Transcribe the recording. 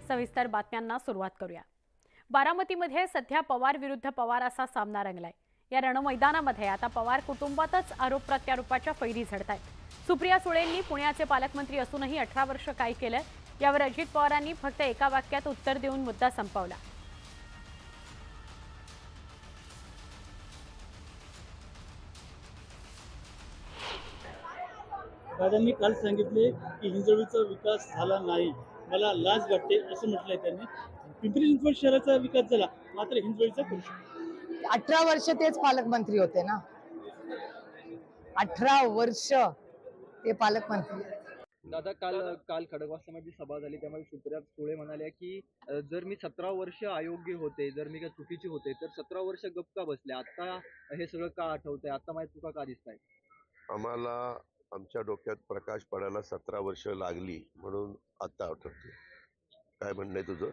सविस्तर बातम्यांना सुरुवात करूया। बारामतीमध्ये सध्या पवार विरुद्ध पवार असा सामना रंगलाय। या रणमैदानामध्ये आता पवार कुटुंबातच आरोप प्रत्यारोपाच्या फैरी झडतायत। सुप्रिया सुळेंनी पुण्याचे पालकमंत्री असूनही 18 वर्ष काय केलं, यावर अजित पवारांनी फक्त एका वाक्यात उत्तर देऊन मुद्दा संपवला। दादांनी काल सांगितले की हिंजवडीचा विकास झाला नाही, मला लाज वाटते असं म्हटलंय त्यांनी। पिंपरी चिंचवड शहराचा विकास झाला, मात्र हिंजवडीचा करू 18 वर्ष तेच पालकमंत्री होते ना। 18 वर्ष ते पालकमंत्री। दादा काल काल खडकवासल्यामध्ये सभा झाली, त्यामध्ये सुप्रिया सुळे म्हणाल्या की जर मी 17 वर्ष अयोग्य होते, जर मी काय चुकीचे होते तर 17 वर्ष गप्प का बसले, आता हे सगळं का आठवतंय, आता माझ्या चुका का दिसत आहेत? आम्हाला आमच्या डोक्यात प्रकाश पडायला 17 वर्ष लागली म्हणून आता आठवते। काय म्हणणं आहे तुझं?